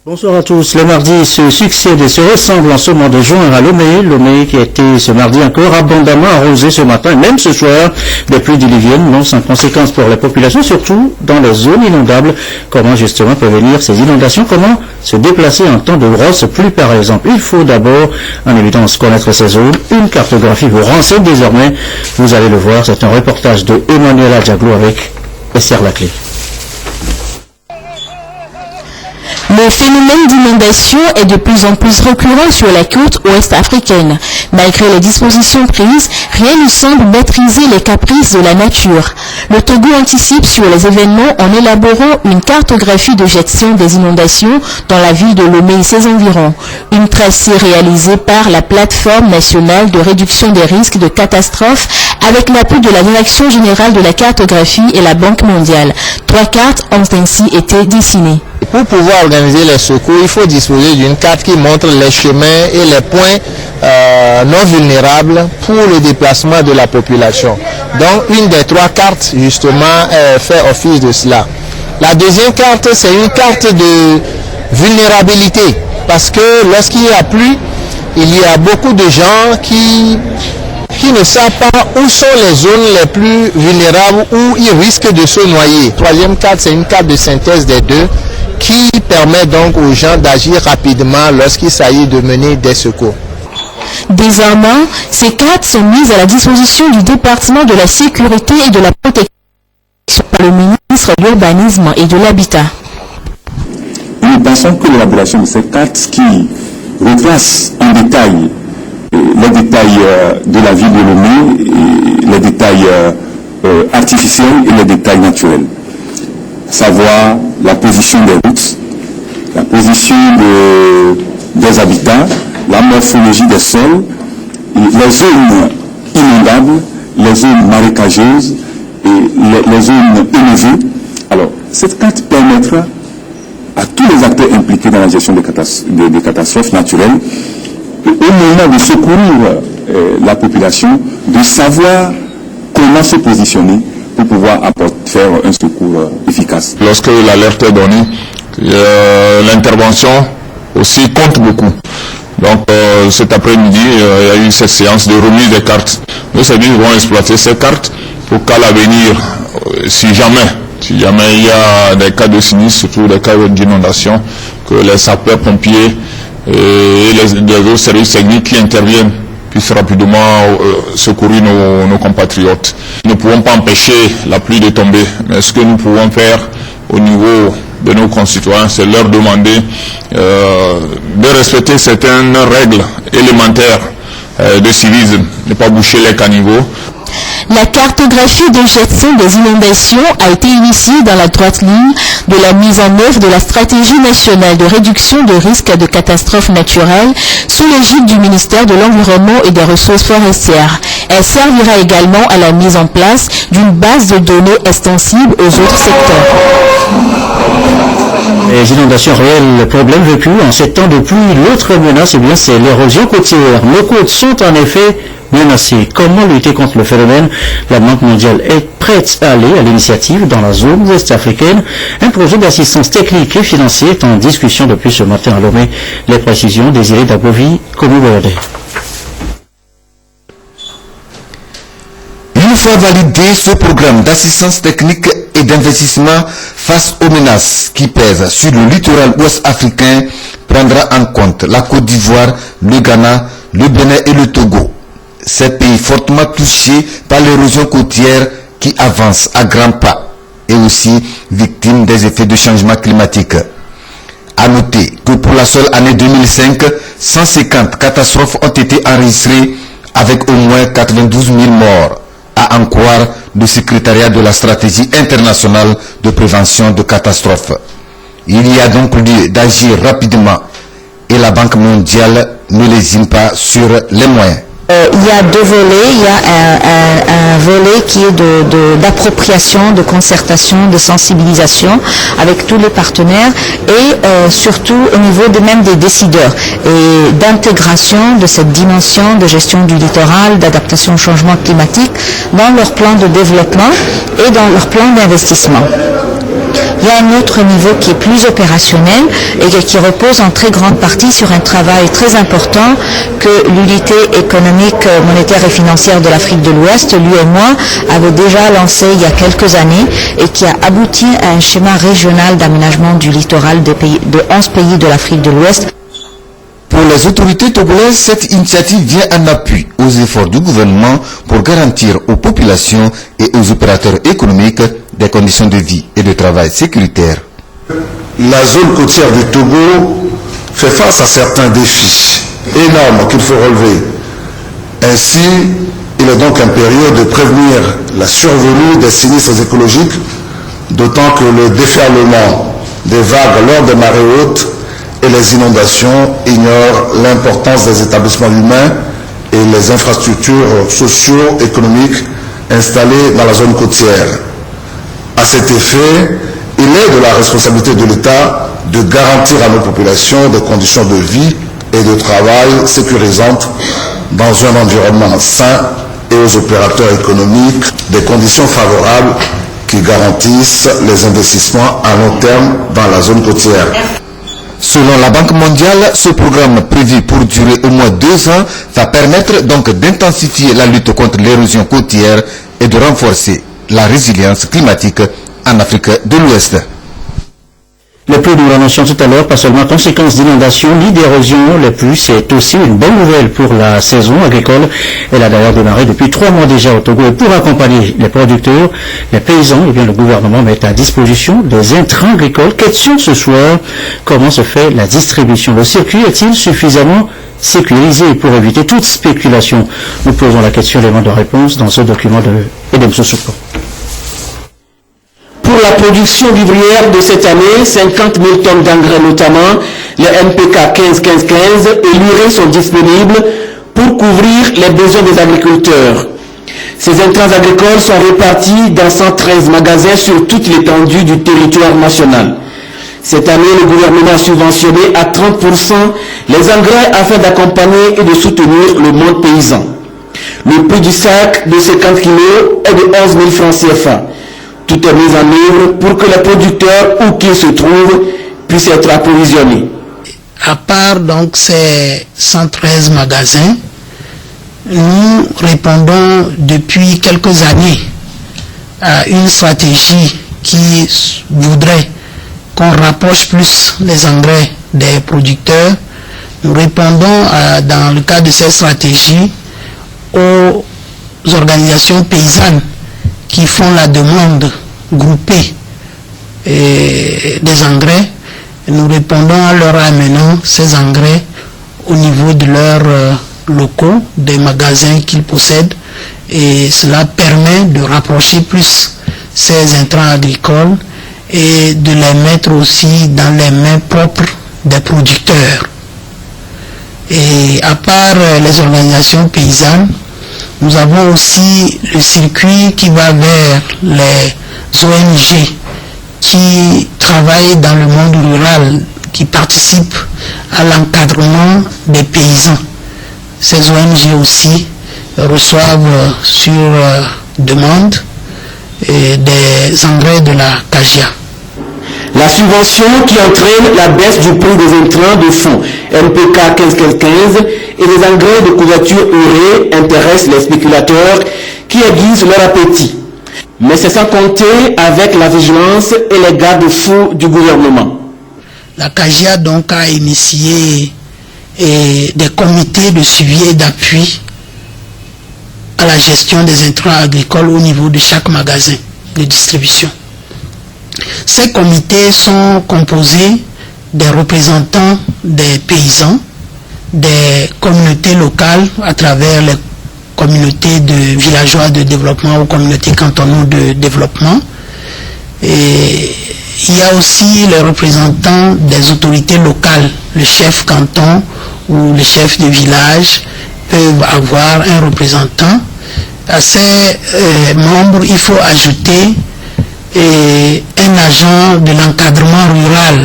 Bonsoir à tous. Le mardi se succède et se ressemble en ce mois de juin à Lomé. Lomé qui a été ce mardi encore abondamment arrosé ce matin et même ce soir. Des pluies diluviennes non sans conséquences pour la population, surtout dans les zones inondables. Comment justement prévenir ces inondations? Comment se déplacer en temps de grosse pluie par exemple? Il faut d'abord en évidence connaître ces zones. Une cartographie vous renseigne désormais. Vous allez le voir, c'est un reportage de Emmanuel Adjaglo avec Esther Laclé. Le phénomène d'inondation est de plus en plus récurrent sur la côte ouest africaine. Malgré les dispositions prises, rien ne semble maîtriser les caprices de la nature. Le Togo anticipe sur les événements en élaborant une cartographie de gestion des inondations dans la ville de Lomé et ses environs. Une tracée réalisée par la plateforme nationale de réduction des risques de catastrophes avec l'appui de la Direction générale de la cartographie et la Banque mondiale. 3 cartes ont ainsi été dessinées. Pour pouvoir organiser les secours, il faut disposer d'une carte qui montre les chemins et les points non vulnérables pour le déplacement de la population. Donc, une des 3 cartes, justement, fait office de cela. La deuxième carte, c'est une carte de vulnérabilité, parce que lorsqu'il y a plu, il y a beaucoup de gens qui ne savent pas où sont les zones les plus vulnérables, où ils risquent de se noyer. Troisième carte, c'est une carte de synthèse des deux, qui permet donc aux gens d'agir rapidement lorsqu'il s'agit de mener des secours. Désormais, ces cartes sont mises à la disposition du département de la sécurité et de la protection par le ministre de l'Urbanisme et de l'Habitat. Nous pensons que l'élaboration de ces cartes qui retrace en détail les détails de la ville de Lomé, les détails artificiels et les détails naturels, savoir la position des routes, la position des habitats, la morphologie des sols, les zones inondables, les zones marécageuses et les zones élevées. Alors, cette carte permettra à tous les acteurs impliqués dans la gestion des catastrophes naturelles, au moment de secourir la population, de savoir comment se positionner pour pouvoir faire un secours efficace. Lorsque l'alerte est donnée, l'intervention aussi compte beaucoup. Donc cet après-midi, il y a eu cette séance de remise des cartes. Nos services vont exploiter ces cartes pour qu'à l'avenir, si jamais il y a des cas de sinistre, surtout des cas d'inondation, que les sapeurs-pompiers et les autres services techniques qui interviennent puissent rapidement secourir nos compatriotes. Nous ne pouvons pas empêcher la pluie de tomber, mais ce que nous pouvons faire au niveau de nos concitoyens, c'est leur demander de respecter certaines règles élémentaires de civisme, ne pas boucher les caniveaux. La cartographie de gestion des inondations a été initiée dans la droite ligne de la mise en œuvre de la stratégie nationale de réduction de risques de catastrophes naturelles sous l'égide du ministère de l'Environnement et des Ressources forestières. Elle servira également à la mise en place d'une base de données extensible aux autres secteurs. Les inondations réelles, le problème vécu en ces temps de pluie. L'autre menace, c'est l'érosion côtière. Nos côtes sont en effet menacées. Comment lutter contre le phénomène? La Banque mondiale est prête à aller à l'initiative dans la zone ouest africaine. Un projet d'assistance technique et financière est en discussion depuis ce matin à Lomé. Les précisions désirées d'Abovi, Komuberde. Une fois validé, ce programme d'assistance technique et d'investissement face aux menaces qui pèsent sur le littoral ouest africain prendra en compte la Côte d'Ivoire, le Ghana, le Bénin et le Togo. Ces pays fortement touchés par l'érosion côtière qui avance à grands pas et aussi victimes des effets de changement climatique. À noter que pour la seule année 2005, 150 catastrophes ont été enregistrées avec au moins 92 000 morts, à en croire le secrétariat de la stratégie internationale de prévention de catastrophes. Il y a donc lieu d'agir rapidement et la Banque mondiale ne lésine pas sur les moyens. Il y a 2 volets. Il y a un volet qui est d'appropriation, de concertation, de sensibilisation avec tous les partenaires et surtout au niveau même des décideurs et d'intégration de cette dimension de gestion du littoral, d'adaptation au changement climatique dans leur plan de développement et dans leur plan d'investissement. Il y a un autre niveau qui est plus opérationnel et qui repose en très grande partie sur un travail très important que l'unité économique, monétaire et financière de l'Afrique de l'Ouest, l'UEMOA, avait déjà lancé il y a quelques années et qui a abouti à un schéma régional d'aménagement du littoral de 11 pays de l'Afrique de l'Ouest. Pour les autorités togolaises, cette initiative vient en appui aux efforts du gouvernement pour garantir aux populations et aux opérateurs économiques des conditions de vie et de travail sécuritaires. La zone côtière du Togo fait face à certains défis énormes qu'il faut relever. Ainsi, il est donc impérieux de prévenir la survenue des sinistres écologiques, d'autant que le déferlement des vagues lors des marées hautes et les inondations ignorent l'importance des établissements humains et les infrastructures socio-économiques installées dans la zone côtière. À cet effet, il est de la responsabilité de l'État de garantir à nos populations des conditions de vie et de travail sécurisantes dans un environnement sain et aux opérateurs économiques des conditions favorables qui garantissent les investissements à long terme dans la zone côtière. Selon la Banque mondiale, ce programme prévu pour durer au moins 2 ans va permettre donc d'intensifier la lutte contre l'érosion côtière et de renforcer la résilience climatique en Afrique de l'Ouest. Les pluies, nous l'annoncions tout à l'heure, pas seulement conséquence d'inondation ni d'érosion, les pluies, c'est aussi une bonne nouvelle pour la saison agricole. Elle a d'ailleurs démarré depuis 3 mois déjà au Togo. Et pour accompagner les producteurs, les paysans, eh bien, le gouvernement met à disposition des intrants agricoles. Question ce soir, comment se fait la distribution? Le circuit est-il suffisamment sécurisé pour éviter toute spéculation? Nous posons la question, élément de réponse dans ce document de Edem Sousouko. Pour la production vivrière de cette année, 50 000 tonnes d'engrais notamment, les MPK 15-15-15 et l'urée sont disponibles pour couvrir les besoins des agriculteurs. Ces intrants agricoles sont répartis dans 113 magasins sur toute l'étendue du territoire national. Cette année, le gouvernement a subventionné à 30% les engrais afin d'accompagner et de soutenir le monde paysan. Le prix du sac de 50 kg est de 11 000 francs CFA. Tout est mis en œuvre pour que les producteurs, où qu'ils se trouvent, puissent être approvisionnés. À part donc ces 113 magasins, nous répondons depuis quelques années à une stratégie qui voudrait qu'on rapproche plus les engrais des producteurs. Nous répondons dans le cadre de cette stratégie aux organisations paysannes qui font la demande groupée des engrais. Nous répondons en leur amenant ces engrais au niveau de leurs locaux, des magasins qu'ils possèdent, et cela permet de rapprocher plus ces intrants agricoles et de les mettre aussi dans les mains propres des producteurs. Et à part les organisations paysannes, nous avons aussi le circuit qui va vers les ONG qui travaillent dans le monde rural, qui participent à l'encadrement des paysans. Ces ONG aussi reçoivent sur demande des engrais de la CAGIA. La subvention qui entraîne la baisse du prix des intrants de fonds MPK 15-15-15 et les engrais de couverture urée intéresse les spéculateurs qui aiguisent leur appétit. Mais c'est sans compter avec la vigilance et les garde-fous du gouvernement. La CAGIA donc a initié des comités de suivi et d'appui à la gestion des intrants agricoles au niveau de chaque magasin de distribution. Ces comités sont composés des représentants des paysans, des communautés locales à travers les communautés de villageois de développement ou communautés cantonaux de développement. Et il y a aussi les représentants des autorités locales, le chef canton ou le chef de village peuvent avoir un représentant. À ces membres, il faut ajouter un agent de l'encadrement rural